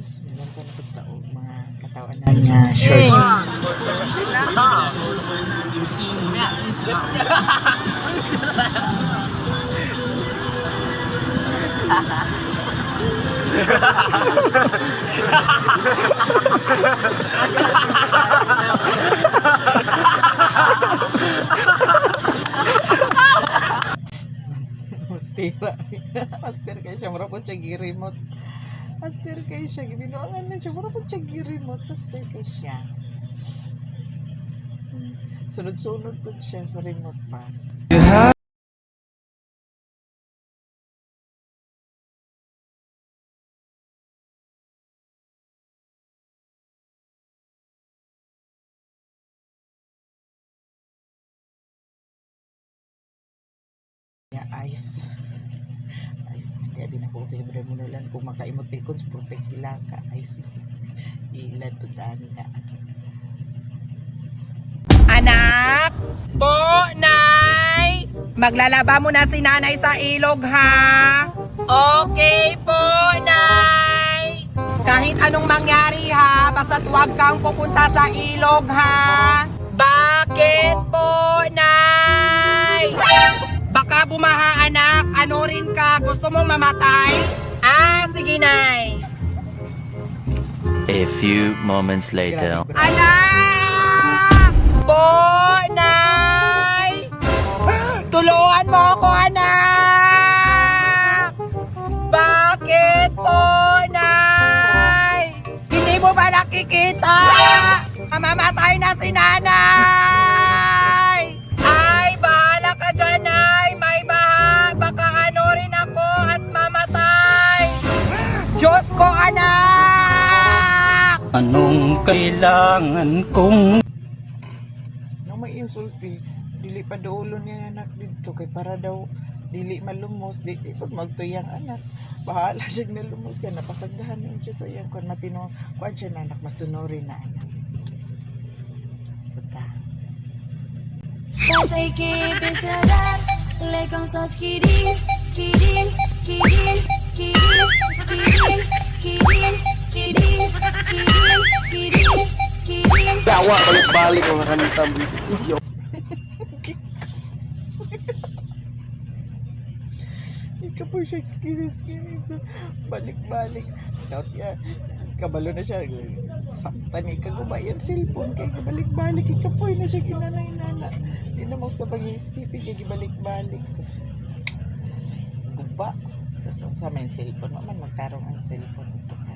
guys, meron ka na pagtaog mga katawanan nga short. Mastira. Master kayo siya, mura po siya girimot. Master kayo siya, gibinuangan na siya, mura po siya girimot. Master kayo siya. Sunod-sunod po siya sa remote pa. Ice. Hindi na po sa iba mo nalang kung makaimot pikon sa protect hilaka. Ice. Ilan po dami na. Anak! Po, Nay! Maglalaba mo na si Nanay sa ilog, ha? Okay po, Nay! Kahit anong mangyari, ha? Basta't huwag kang pupunta sa ilog, ha? Bakit po, Nay? Baka bumaha, anak. Ano rin ka? Gusto mong mamatay? Ah, sige, Nay. A few moments later. Anak! Po, Nay! Tulungan mo ako, anak! Bakit po, Nay? Hindi mo ba nakikita? Mamamatay na si Nanay! Ay, bahala ka dyan, Nay! May baha! Baka ano rin ako at mamatay! Diyos ko, anak! Anong kailangan kong Nang may insulti, dili pa daulo niya anak dito kay para daw dili malumos, di pag magtuyang anak. Bahala siya na lumos yan, napasagdahan niya siya sa iyang kung matino, kuhan siya na anak, masunurin na anak. Puta. Pensei que pensará, le con so skidin, skidin, skidin, skidin, skidin, skidin, skidin, skidin, skidin, skidin. Dawa balik-balik mga kanitam. Ika po siya skinny so balik-balik. Daot ya, kabalo na siya. Samtan ni kagubayan cellphone kay balik-balik. Ika po na siya ginanay-nana. Di na mo sa pag-i-stipi kay balik-balik. Guba. Sa may cellphone. Maman magtarong ang cellphone ito ka.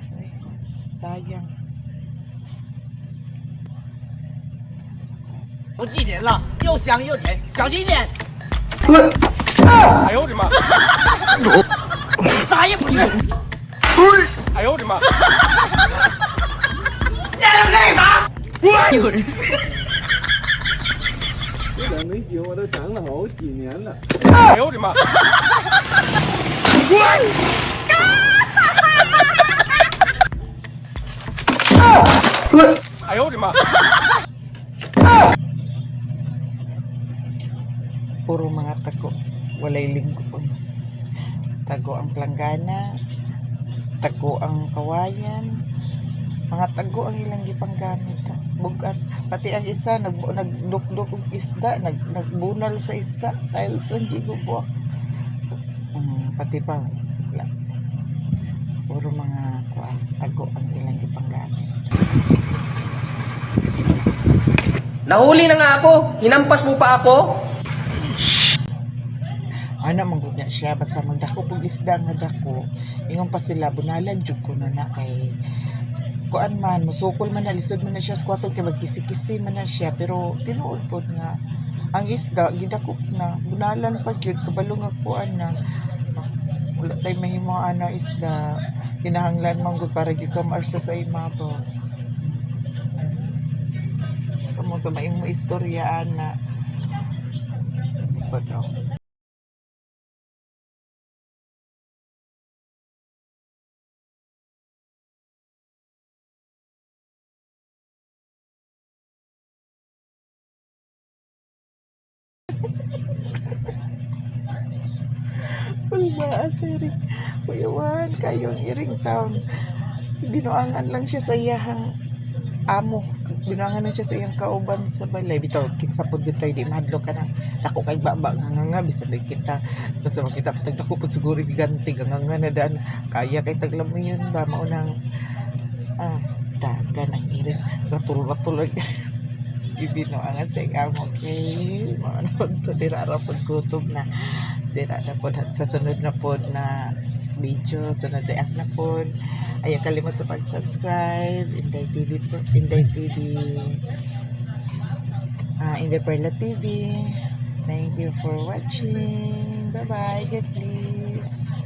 Sayang. 不记点了，又香又甜，小心一点。哎呦我的妈！啥也不是。哎呦我的妈！你还能干啥？有人。这两枚酒我都尝了好几年了。哎呦我的妈！哎呦我的妈！ Puro mga tago. Walay lingkod. Tago ang planggana. Tago ang kawayan. Mga tago ang ilang gipanggamit. Bugat. Pati ang isa, nagdukduk og isda. Nagbunal sa isda. Tiles ang gigubuak. Pati pa. Puro mga tago ang ilang gipanggamit. Nahuli na nga ako. Hinampas mo pa ako. Ano manggod na siya basta magdako pug isda nga dako ingon pa sila bunalan jud ko na kay kuan man musukol man na lisod man na siya sa kwarto kay magkisi-kisi man na siya pero tinuod pod nga ang isda gidakop na bunalan pa gyud kabalo nga kuan na wala tay mahimo ana isda kinahanglan manggod para gyud ka maarsa sa imabaw kamo sa maimo istorya ana padaw. Wala, sir. Kuyawan, kayong iring town. binuangan lang siya sa iyahang amo. Binuangan lang siya sa iyang kauban sa balay. Bitaw, kinsa po dito tayo, di mahadlo ka na. Dako kay baba, nga bisa na kita. Basta makita patag dako po siguro giganti, nga na daan. Kaya kay taglam mo yun ba, maunang, daga ng irin. Ratul-ratul lang. Ibinuangan sa iyang amo. Okay, mauna po ito, dirara po kutob na. Dirara po sa sunod na po na video, sunod na na po. Ayaw kalimot sa pag-subscribe. Inday TV po. Inday TV. Inday Perla TV. Thank you for watching. Bye-bye. God bless.